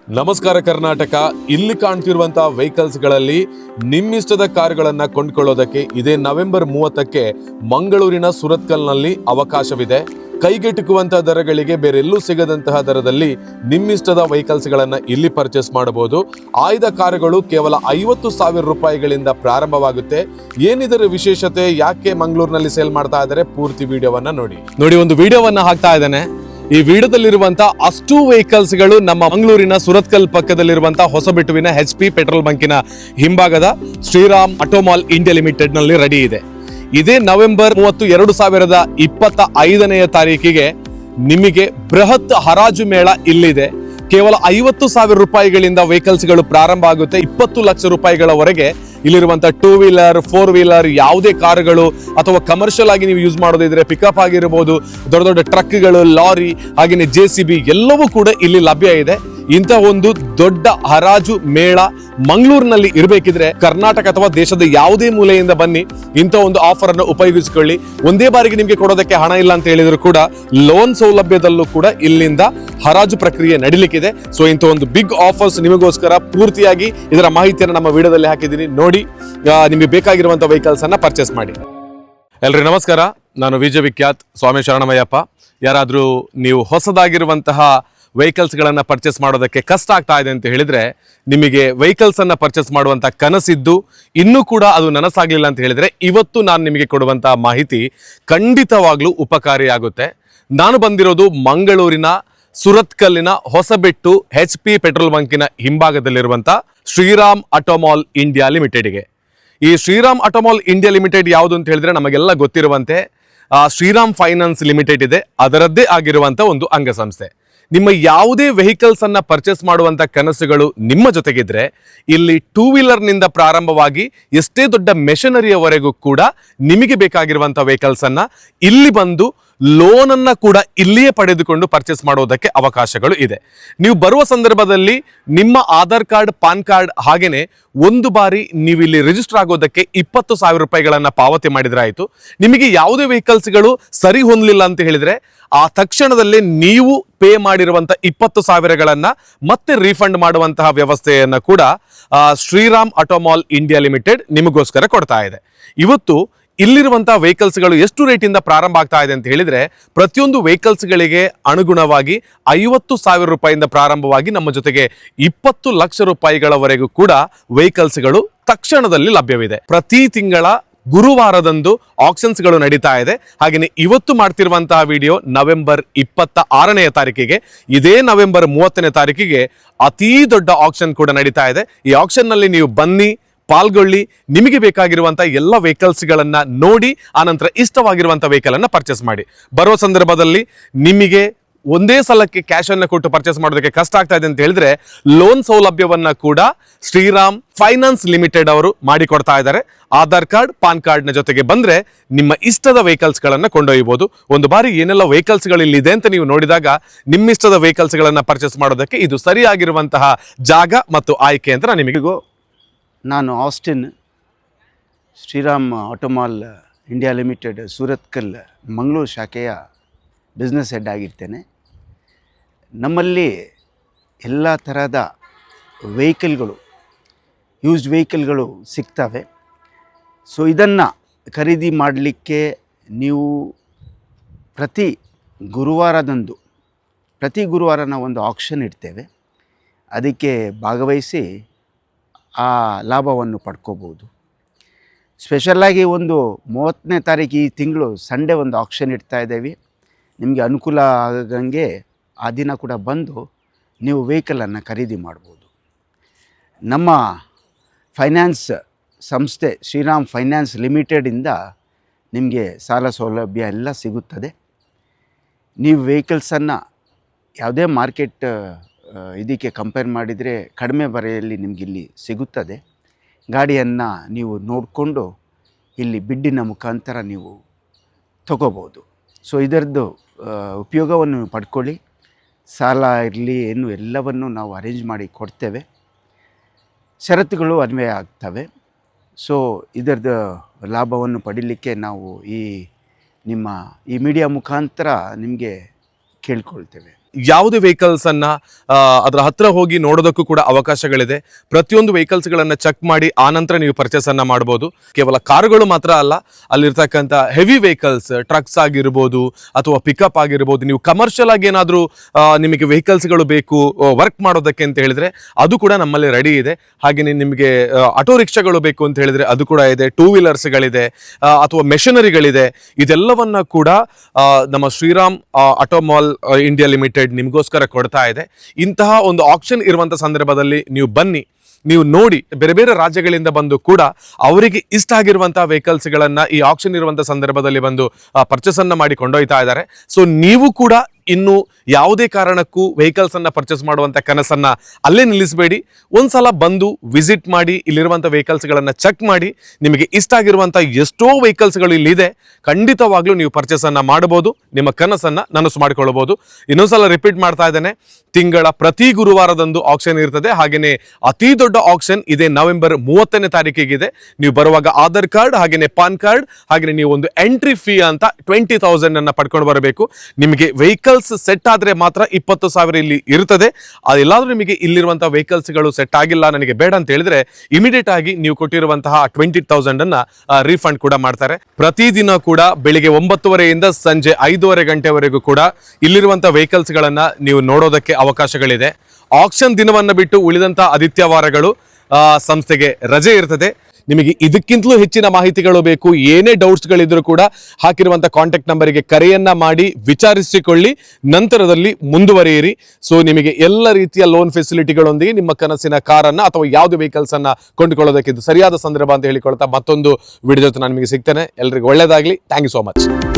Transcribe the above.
ನಮಸ್ಕಾರ ಕರ್ನಾಟಕ. ಇಲ್ಲಿ ಕಾಣ್ತಿರುವಂತಹ ವೆಹಿಕಲ್ಸ್ ಗಳಲ್ಲಿ ನಿಮ್ಮಿಷ್ಟದ ಕಾರುಗಳನ್ನ ಕೊಂಡ್ಕೊಳ್ಳೋದಕ್ಕೆ ಇದೇ ನವೆಂಬರ್ 30ಕ್ಕೆ ಮಂಗಳೂರಿನ ಸುರತ್ಕಲ್ನಲ್ಲಿ ಅವಕಾಶವಿದೆ. ಕೈಗೆಟುಕುವಂತಹ ದರಗಳಿಗೆ ಬೇರೆಲ್ಲೂ ಸಿಗದಂತಹ ದರದಲ್ಲಿ ನಿಮ್ಮಿಷ್ಟದ ವೆಹಿಕಲ್ಸ್ ಗಳನ್ನ ಇಲ್ಲಿ ಪರ್ಚೇಸ್ ಮಾಡಬಹುದು. ಆಯ್ದ ಕಾರುಗಳು ಕೇವಲ 50,000 ರೂಪಾಯಿಗಳಿಂದ ಪ್ರಾರಂಭವಾಗುತ್ತೆ. ಏನಿದರ ವಿಶೇಷತೆ, ಯಾಕೆ ಮಂಗಳೂರಿನಲ್ಲಿ ಸೇಲ್ ಮಾಡ್ತಾ ಇದ್ದಾರೆ, ಪೂರ್ತಿ ವಿಡಿಯೋವನ್ನ ನೋಡಿ ಒಂದು ವಿಡಿಯೋವನ್ನ ಹಾಕ್ತಾ ಇದ್ದಾನೆ. ಈ ವಿಡಿಯೋದಲ್ಲಿರುವಂತಹ ಅಷ್ಟು ವೆಹಿಕಲ್ಸ್ ಗಳು ನಮ್ಮ ಮಂಗಳೂರಿನ ಸುರತ್ಕಲ್ ಪಕ್ಕದಲ್ಲಿರುವಂತಹ ಹೊಸಬೆಟ್ಟುವಿನ HP ಪೆಟ್ರೋಲ್ ಬಂಕಿನ ಹಿಂಭಾಗದ ಶ್ರೀರಾಮ್ ಆಟೋಮಾಲ್ ಇಂಡಿಯಾ ಲಿಮಿಟೆಡ್ ನಲ್ಲಿ ರೆಡಿ ಇದೆ. ಇದೇ ನವೆಂಬರ್ 30, 2025ನೇ ತಾರೀಕಿಗೆ ನಿಮಗೆ ಬೃಹತ್ ಹರಾಜು ಮೇಳ ಇಲ್ಲಿದೆ. ಕೇವಲ 50,000 ರೂಪಾಯಿಗಳಿಂದ ವೆಹಿಕಲ್ಸ್ ಗಳು ಪ್ರಾರಂಭ ಆಗುತ್ತೆ. 20 ಲಕ್ಷ ರೂಪಾಯಿಗಳವರೆಗೆ ಇಲ್ಲಿರುವಂತಹ 2 ವೀಲರ್ 4 ವೀಲರ್ ಯಾವುದೇ ಕಾರುಗಳು ಅಥವಾ ಕಮರ್ಷಿಯಲ್ ಆಗಿ ನೀವು ಯೂಸ್ ಮಾಡೋದಿದ್ರೆ ಪಿಕಪ್ ಆಗಿರಬಹುದು, ದೊಡ್ಡ ದೊಡ್ಡ ಟ್ರಕ್ಗಳು, ಲಾರಿ, ಹಾಗೆಯೇ JCB ಎಲ್ಲವೂ ಕೂಡ ಇಲ್ಲಿ ಲಭ್ಯ ಇದೆ. ಇಂಥ ಒಂದು ದೊಡ್ಡ ಹರಾಜು ಮೇಳ ಮಂಗಳೂರಿನಲ್ಲಿ ಇರಬೇಕಿದ್ರೆ ಕರ್ನಾಟಕ ಅಥವಾ ದೇಶದ ಯಾವುದೇ ಮೂಲೆಯಿಂದ ಬನ್ನಿ, ಇಂಥ ಒಂದು ಆಫರ್ ಅನ್ನು ಉಪಯೋಗಿಸಿಕೊಳ್ಳಿ. ಒಂದೇ ಬಾರಿಗೆ ನಿಮಗೆ ಕೊಡೋದಕ್ಕೆ ಹಣ ಇಲ್ಲ ಅಂತ ಹೇಳಿದ್ರು ಕೂಡ ಲೋನ್ ಸೌಲಭ್ಯದಲ್ಲೂ ಕೂಡ ಇಲ್ಲಿಂದ ಹರಾಜು ಪ್ರಕ್ರಿಯೆ ನಡೀಲಿಕ್ಕಿದೆ. ಸೊ ಇಂಥ ಒಂದು ಬಿಗ್ ಆಫರ್ಸ್ ನಿಮಗೋಸ್ಕರ ಪೂರ್ತಿಯಾಗಿ ಇದರ ಮಾಹಿತಿಯನ್ನು ನಮ್ಮ ವಿಡಿಯೋದಲ್ಲಿ ಹಾಕಿದ್ದೀನಿ. ನೋಡಿ, ನಿಮಗೆ ಬೇಕಾಗಿರುವಂತಹ ವೆಹಿಕಲ್ಸ್ ಅನ್ನ ಪರ್ಚೇಸ್ ಮಾಡಿ. ಎಲ್ರಿಗೂ ನಮಸ್ಕಾರ. ನಾನು ವಿಜಯ ವಿಖ್ಯಾತ್ ಸ್ವಾಮಿ ಶರಣಮಯ್ಯಪ್ಪ. ಯಾರಾದರೂ ನೀವು ಹೊಸದಾಗಿರುವಂತಹ ವೆಹಿಕಲ್ಸ್ ಗಳನ್ನ ಪರ್ಚೇಸ್ ಮಾಡೋದಕ್ಕೆ ಕಷ್ಟ ಆಗ್ತಾ ಇದೆ ಅಂತ ಹೇಳಿದ್ರೆ, ನಿಮಗೆ ವೆಹಿಕಲ್ಸ್ ಅನ್ನ ಪರ್ಚೇಸ್ ಮಾಡುವಂತ ಕನಸಿದ್ದು ಇನ್ನೂ ಕೂಡ ಅದು ನನಸಾಗ್ಲಿಲ್ಲ ಅಂತ ಹೇಳಿದ್ರೆ, ಇವತ್ತು ನಾನು ನಿಮಗೆ ಕೊಡುವಂತಹ ಮಾಹಿತಿ ಖಂಡಿತವಾಗ್ಲೂ ಉಪಕಾರಿಯಾಗುತ್ತೆ. ನಾನು ಬಂದಿರೋದು ಮಂಗಳೂರಿನ ಸುರತ್ಕಲ್ಲಿನ ಹೊಸಬೆಟ್ಟು HP ಪೆಟ್ರೋಲ್ ಬಂಕಿನ ಹಿಂಭಾಗದಲ್ಲಿರುವಂತಹ ಶ್ರೀರಾಮ್ ಆಟೋಮಾಲ್ ಇಂಡಿಯಾ ಲಿಮಿಟೆಡ್ಗೆ. ಈ ಶ್ರೀರಾಮ್ ಆಟೋಮಾಲ್ ಇಂಡಿಯಾ ಲಿಮಿಟೆಡ್ ಯಾವುದು ಅಂತ ಹೇಳಿದ್ರೆ ನಮಗೆಲ್ಲ ಗೊತ್ತಿರುವಂತೆ ಶ್ರೀರಾಮ್ ಫೈನಾನ್ಸ್ ಲಿಮಿಟೆಡ್ ಇದೆ. ಅದರದ್ದೇ ಆಗಿರುವಂತ ಒಂದು ಅಂಗಸಂಸ್ಥೆ. ನಿಮ್ಮ ಯಾವುದೇ ವೆಹಿಕಲ್ಸ್ ಅನ್ನ ಪರ್ಚೇಸ್ ಮಾಡುವಂತ ಕನಸುಗಳು ನಿಮ್ಮ ಜೊತೆಗಿದ್ರೆ, ಇಲ್ಲಿ 2 ವೀಲರ್ ನಿಂದ ಪ್ರಾರಂಭವಾಗಿ ಎಷ್ಟೇ ದೊಡ್ಡ ಮೆಷಿನರಿಯವರೆಗೂ ಕೂಡ ನಿಮಗೆ ಬೇಕಾಗಿರುವಂತಹ ವೆಹಿಕಲ್ಸ್ ಅನ್ನ ಇಲ್ಲಿ ಬಂದು ಲೋನ್ ಅನ್ನ ಕೂಡ ಇಲ್ಲಿಯೇ ಪಡೆದುಕೊಂಡು ಪರ್ಚೇಸ್ ಮಾಡೋದಕ್ಕೆ ಅವಕಾಶಗಳು ಇದೆ. ನೀವು ಬರುವ ಸಂದರ್ಭದಲ್ಲಿ ನಿಮ್ಮ ಆಧಾರ್ ಕಾರ್ಡ್, ಪಾನ್ ಕಾರ್ಡ್ ಹಾಗೇನೆ ಒಂದು ಬಾರಿ ನೀವು ಇಲ್ಲಿ ರಿಜಿಸ್ಟರ್ ಆಗೋದಕ್ಕೆ 20,000 ರೂಪಾಯಿಗಳನ್ನ ಪಾವತಿ ಮಾಡಿದ್ರೆ ಆಯ್ತು. ನಿಮಗೆ ಯಾವುದೇ ವೆಹಿಕಲ್ಸ್ಗಳು ಸರಿ ಹೊಂದಲಿಲ್ಲ ಅಂತ ಹೇಳಿದ್ರೆ ಆ ತಕ್ಷಣದಲ್ಲೇ ನೀವು ಪೇ ಮಾಡಿರುವಂತ 20,000ಗಳನ್ನ ಮತ್ತೆ ರೀಫಂಡ್ ಮಾಡುವಂತಹ ವ್ಯವಸ್ಥೆಯನ್ನ ಕೂಡ ಶ್ರೀರಾಮ್ ಆಟೋಮಾಲ್ ಇಂಡಿಯಾ ಲಿಮಿಟೆಡ್ ನಿಮಗೋಸ್ಕರ ಕೊಡ್ತಾ ಇದೆ. ಇವತ್ತು ಇಲ್ಲಿರುವಂತಹ ವೆಹಿಕಲ್ಸ್ ಗಳು ಎಷ್ಟು ರೇಟಿಂದ ಪ್ರಾರಂಭ ಆಗ್ತಾ ಇದೆ ಅಂತ ಹೇಳಿದ್ರೆ, ಪ್ರತಿಯೊಂದು ವೆಹಿಕಲ್ಸ್ ಗಳಿಗೆ ಅನುಗುಣವಾಗಿ 50,000 ರೂಪಾಯಿಯಿಂದ ಪ್ರಾರಂಭವಾಗಿ ನಮ್ಮ ಜೊತೆಗೆ 20 ಲಕ್ಷ ರೂಪಾಯಿಗಳವರೆಗೂ ಕೂಡ ವೆಹಿಕಲ್ಸ್ ಗಳು ತಕ್ಷಣದಲ್ಲಿ ಲಭ್ಯವಿದೆ. ಪ್ರತಿ ತಿಂಗಳ ಗುರುವಾರದಂದು ಆಕ್ಷನ್ಸ್ ಗಳು ನಡೀತಾ ಇದೆ. ಹಾಗೆಯೇ ಇವತ್ತು ಮಾಡ್ತಿರುವಂತಹ ವಿಡಿಯೋ ನವೆಂಬರ್ 26ನೇ ತಾರೀಕಿಗೆ, ಇದೇ ನವೆಂಬರ್ 30ನೇ ತಾರೀಕಿಗೆ ಅತೀ ದೊಡ್ಡ ಆಕ್ಷನ್ ಕೂಡ ನಡೀತಾ ಇದೆ. ಈ ಆಕ್ಷನ್ ನಲ್ಲಿ ನೀವು ಬನ್ನಿ, ಪಾಲ್ಗೊಳ್ಳಿ, ನಿಮಗೆ ಬೇಕಾಗಿರುವಂತಹ ಎಲ್ಲ ವೆಹಿಕಲ್ಸ್ ಗಳನ್ನ ನೋಡಿ ಆನಂತರ ಇಷ್ಟವಾಗಿರುವಂತಹ ವೆಹಿಕಲ್ ಅನ್ನ ಪರ್ಚೇಸ್ ಮಾಡಿ. ಬರೋ ಸಂದರ್ಭದಲ್ಲಿ ನಿಮಗೆ ಒಂದೇ ಸಲಕ್ಕೆ ಕ್ಯಾಶ್ ಅನ್ನ ಕೊಟ್ಟು ಪರ್ಚೇಸ್ ಮಾಡೋದಕ್ಕೆ ಕಷ್ಟ ಆಗ್ತಾ ಇದೆ ಅಂತ ಹೇಳಿದ್ರೆ, ಲೋನ್ ಸೌಲಭ್ಯವನ್ನ ಕೂಡ ಶ್ರೀರಾಮ್ ಫೈನಾನ್ಸ್ ಲಿಮಿಟೆಡ್ ಅವರು ಮಾಡಿಕೊಡ್ತಾ ಇದ್ದಾರೆ. ಆಧಾರ್ ಕಾರ್ಡ್, ಪಾನ್ ಕಾರ್ಡ್ ನ ಜೊತೆಗೆ ಬಂದ್ರೆ ನಿಮ್ಮ ಇಷ್ಟದ ವೆಹಿಕಲ್ಸ್ ಗಳನ್ನ ಕೊಂಡೊಯ್ಯಬಹುದು. ಒಂದು ಬಾರಿ ಏನೆಲ್ಲ ವೆಹಿಕಲ್ಸ್ ಗಳಿದೆ ಅಂತ ನೀವು ನೋಡಿದಾಗ ನಿಮ್ಮಿಷ್ಟದ ವೆಹಿಕಲ್ಸ್ ಗಳನ್ನ ಪರ್ಚೇಸ್ ಮಾಡೋದಕ್ಕೆ ಇದು ಸರಿಯಾಗಿರುವಂತಹ ಜಾಗ ಮತ್ತು ಆಯ್ಕೆ ಅಂತ ನಾನು ನಿಮಗೆ. ನಾನು Austin, Shriram Automall India limited Surathkal Mangaluru ಶಾಖೆಯ ಬಿಸ್ನೆಸ್ ಹೆಡ್ ಆಗಿರ್ತೇನೆ. ನಮ್ಮಲ್ಲಿ ಎಲ್ಲ ಥರದ ವೆಹಿಕಲ್ಗಳು, ಯೂಸ್ಡ್ ವೆಹಿಕಲ್ಗಳು ಸಿಗ್ತವೆ. ಸೊ ಇದನ್ನು ಖರೀದಿ ಮಾಡಲಿಕ್ಕೆ ನೀವು ಪ್ರತಿ ಗುರುವಾರ ನಾವು ಒಂದು ಆಕ್ಷನ್ ಇಡ್ತೇವೆ. ಅದಕ್ಕೆ ಭಾಗವಹಿಸಿ ಆ ಲಾಭವನ್ನು ಪಡ್ಕೋಬೋದು. ಸ್ಪೆಷಲ್ಲಾಗಿ ಒಂದು 30ನೇ ತಾರೀಕು ಈ ತಿಂಗಳು ಸಂಡೇ ಒಂದು ಆಕ್ಷನ್ ಇಡ್ತಾ ಇದ್ದೇವೆ. ನಿಮಗೆ ಅನುಕೂಲ ಆಗಂಗೆ ಆ ದಿನ ಕೂಡ ಬಂದು ನೀವು ವೆಹಿಕಲನ್ನು ಖರೀದಿ ಮಾಡ್ಬೋದು. ನಮ್ಮ ಫೈನಾನ್ಸ್ ಸಂಸ್ಥೆ ಶ್ರೀರಾಮ್ ಫೈನಾನ್ಸ್ ಲಿಮಿಟೆಡಿಂದ ನಿಮಗೆ ಸಾಲ ಸೌಲಭ್ಯ ಎಲ್ಲ ಸಿಗುತ್ತದೆ. ನೀವು ವೆಹಿಕಲ್ಸನ್ನು ಯಾವುದೇ ಮಾರ್ಕೆಟ್ ಇದಕ್ಕೆ ಕಂಪೇರ್ ಮಾಡಿದರೆ ಕಡಿಮೆ ಬೆಲೆಯಲ್ಲಿ ನಿಮಗಿಲ್ಲಿ ಸಿಗುತ್ತದೆ. ಗಾಡಿಯನ್ನು ನೀವು ನೋಡಿಕೊಂಡು ಇಲ್ಲಿ ಬಿಡ್ಡಿನ ಮುಖಾಂತರ ನೀವು ತಗೋಬೋದು. ಸೊ ಇದರದ್ದು ಉಪಯೋಗವನ್ನು ಪಡ್ಕೊಳ್ಳಿ. ಸಾಲ ಇರಲಿ ಏನು ಎಲ್ಲವನ್ನು ನಾವು ಅರೇಂಜ್ ಮಾಡಿ ಕೊಡ್ತೇವೆ. ಷರತ್ತುಗಳು ಅನ್ವಯ ಆಗ್ತವೆ. ಸೊ ಇದರದ್ದು ಲಾಭವನ್ನು ಪಡೀಲಿಕ್ಕೆ ನಾವು ನಿಮ್ಮ ಈ ಮೀಡಿಯಾ ಮುಖಾಂತರ ನಿಮಗೆ ಕೇಳ್ಕೊಳ್ತೇವೆ. ಯಾವುದೇ ವೆಹಿಕಲ್ಸ್ ಅನ್ನ ಅದರ ಹತ್ರ ಹೋಗಿ ನೋಡೋದಕ್ಕೂ ಕೂಡ ಅವಕಾಶಗಳಿದೆ. ಪ್ರತಿಯೊಂದು ವೆಹಿಕಲ್ಸ್ ಗಳನ್ನ ಚೆಕ್ ಮಾಡಿ ಆನಂತರ ನೀವು ಪರ್ಚೇಸ್ ಅನ್ನ ಮಾಡಬಹುದು. ಕೇವಲ ಕಾರುಗಳು ಮಾತ್ರ ಅಲ್ಲ, ಅಲ್ಲಿರ್ತಕ್ಕಂಥ ಹೆವಿ ವೆಹಿಕಲ್ಸ್, ಟ್ರಕ್ಸ್ ಆಗಿರ್ಬೋದು ಅಥವಾ ಪಿಕಪ್ ಆಗಿರ್ಬೋದು, ನೀವು ಕಮರ್ಷಿಯಲ್ ಆಗಿ ಏನಾದರೂ ನಿಮಗೆ ವೆಹಿಕಲ್ಸ್ ಗಳು ಬೇಕು ವರ್ಕ್ ಮಾಡೋದಕ್ಕೆ ಅಂತ ಹೇಳಿದ್ರೆ ಅದು ಕೂಡ ನಮ್ಮಲ್ಲಿ ರೆಡಿ ಇದೆ. ಹಾಗೆಯೇ ನಿಮಗೆ ಆಟೋ ರಿಕ್ಷಾಗಳು ಬೇಕು ಅಂತ ಹೇಳಿದ್ರೆ ಅದು ಕೂಡ ಇದೆ, ಟೂ ವೀಲರ್ಸ್ಗಳಿದೆ ಅಥವಾ ಮೆಷಿನರಿಗಳಿದೆ. ಇದೆಲ್ಲವನ್ನ ಕೂಡ ನಮ್ಮ ಶ್ರೀರಾಮ್ ಆಟೋಮಾಲ್ ಇಂಡಿಯಾ ಲಿಮಿಟೆಡ್ ನಿಮಗೋಸ್ಕರ ಕೊಡ್ತಾ ಇದೆ. ಇಂತಹ ಒಂದು ಆಕ್ಷನ್ ಇರುವಂತ ಸಂದರ್ಭದಲ್ಲಿ ನೀವು ಬನ್ನಿ, ನೀವು ನೋಡಿ. ಬೇರೆ ಬೇರೆ ರಾಜ್ಯಗಳಿಂದ ಬಂದು ಕೂಡ ಅವರಿಗೆ ಇಷ್ಟ ಆಗಿರುವಂತಹ ವೆಹಿಕಲ್ಸ್ ಗಳನ್ನ ಈ ಆಕ್ಷನ್ ಇರುವಂತಹ ಸಂದರ್ಭದಲ್ಲಿ ಬಂದು ಪರ್ಚೇಸ್ ಅನ್ನ ಮಾಡಿ ಕೊಂಡೊಯ್ತಾ ಇದ್ದಾರೆ. ಸೊ ನೀವು ಕೂಡ ಇನ್ನು ಯಾವುದೇ ಕಾರಣಕ್ಕೂ ವೆಹಿಕಲ್ಸ್ ಅನ್ನ ಪರ್ಚೇಸ್ ಮಾಡುವಂತ ಕನಸನ್ನ ಅಲ್ಲೇ ನಿಲ್ಲಿಸಬೇಡಿ. ಒಂದ್ಸಲ ಬಂದು ವಿಸಿಟ್ ಮಾಡಿ, ಇಲ್ಲಿರುವಂತ ವೆಹಿಕಲ್ಸ್ ಗಳನ್ನ ಚೆಕ್ ಮಾಡಿ. ನಿಮಗೆ ಇಷ್ಟ ಆಗಿರುವಂತ ಎಷ್ಟೋ ವೆಹಿಕಲ್ಸ್ ಗಳು ಇಲ್ಲಿದೆ, ಖಂಡಿತವಾಗ್ಲೂ ನೀವು ಪರ್ಚೇಸ್ ಅನ್ನ ಮಾಡಬಹುದು, ನಿಮ್ಮ ಕನಸನ್ನ ನನಸು ಮಾಡಿಕೊಳ್ಳಬಹುದು. ಇನ್ನೊಂದ್ಸಲ ರಿಪೀಟ್ ಮಾಡ್ತಾ ಇದ್ದೇನೆ, ತಿಂಗಳ ಪ್ರತಿ ಗುರುವಾರದಂದು ಆಕ್ಷನ್ ಇರ್ತದೆ. ಹಾಗೇನೆ ಅತಿ ದೊಡ್ಡ ಆಕ್ಷನ್ ಇದೇ ನವೆಂಬರ್ 30ನೇ ತಾರೀಕಿಗಿದೆ. ನೀವು ಬರುವಾಗ ಆಧಾರ್ ಕಾರ್ಡ್ ಹಾಗೇನೆ ಪಾನ್ ಕಾರ್ಡ್ ಹಾಗೇನೆ ನೀವು ಒಂದು ಎಂಟ್ರಿ ಫೀ ಅಂತ 20,000 ಅನ್ನ ಪಡ್ಕೊಂಡು ಬರಬೇಕು. ನಿಮಗೆ ವೆಹಿಕಲ್ಸ್ ಸೆಟ್ ಆದ್ರೆ ಮಾತ್ರ 20,000 ಇಲ್ಲಿ ಇರ್ತದೆ. ಅದೆಲ್ಲಾದ್ರೂ ನಿಮಗೆ ಇಲ್ಲಿರುವಂತಹ ವೆಹಿಕಲ್ಸ್ ಗಳು ಸೆಟ್ ಆಗಿಲ್ಲ, ನನಗೆ ಬೇಡ ಅಂತ ಹೇಳಿದ್ರೆ ಇಮಿಡಿಯೇಟ್ ಆಗಿ ನೀವು ಕೊಟ್ಟಿರುವಂತಹ 20,000 ಅನ್ನ ರೀಫಂಡ್ ಕೂಡ ಮಾಡ್ತಾರೆ. ಪ್ರತಿದಿನ ಕೂಡ ಬೆಳಿಗ್ಗೆ 9:30 ಸಂಜೆ 5:30 ಗಂಟೆವರೆಗೂ ಕೂಡ ಇಲ್ಲಿರುವಂತಹ ವೆಹಿಕಲ್ಸ್ ಗಳನ್ನ ನೀವು ನೋಡೋದಕ್ಕೆ ಅವಕಾಶಗಳಿದೆ. ಆಕ್ಷನ್ ದಿನವನ್ನ ಬಿಟ್ಟು ಉಳಿದಂತ ಆದಿತ್ಯವಾರಗಳು ಸಂಸ್ಥೆಗೆ ರಜೆ ಇರ್ತದೆ. ನಿಮಗೆ ಇದಕ್ಕಿಂತಲೂ ಹೆಚ್ಚಿನ ಮಾಹಿತಿಗಳು ಬೇಕು, ಏನೇ ಡೌಟ್ಸ್ ಗಳಿದ್ರು ಕೂಡ ಹಾಕಿರುವಂತ ಕಾಂಟ್ಯಾಕ್ಟ್ ನಂಬರಿಗೆ ಕರೆಯನ್ನ ಮಾಡಿ ವಿಚಾರಿಸಿಕೊಳ್ಳಿ, ನಂತರದಲ್ಲಿ ಮುಂದುವರಿಯಿರಿ. ಸೊ ನಿಮಗೆ ಎಲ್ಲ ರೀತಿಯ ಲೋನ್ ಫೆಸಿಲಿಟಿಗಳೊಂದಿಗೆ ನಿಮ್ಮ ಕನಸಿನ ಕಾರನ್ನ ಅಥವಾ ಯಾವುದೇ ವೆಹಿಕಲ್ಸ್ ಅನ್ನ ಕೊಂಡುಕೊಳ್ಳೋದಕ್ಕೆ ಇದು ಸರಿಯಾದ ಸಂದರ್ಭ ಅಂತ ಹೇಳಿಕೊಳ್ತಾ ಮತ್ತೊಂದು ವಿಡಿಯೋ ಜೊತೆ ನಾನು ನಿಮಗೆ ಸಿಗ್ತೇನೆ. ಎಲ್ಲರಿಗೂ ಒಳ್ಳೆಯದಾಗಲಿ. Thank you so much.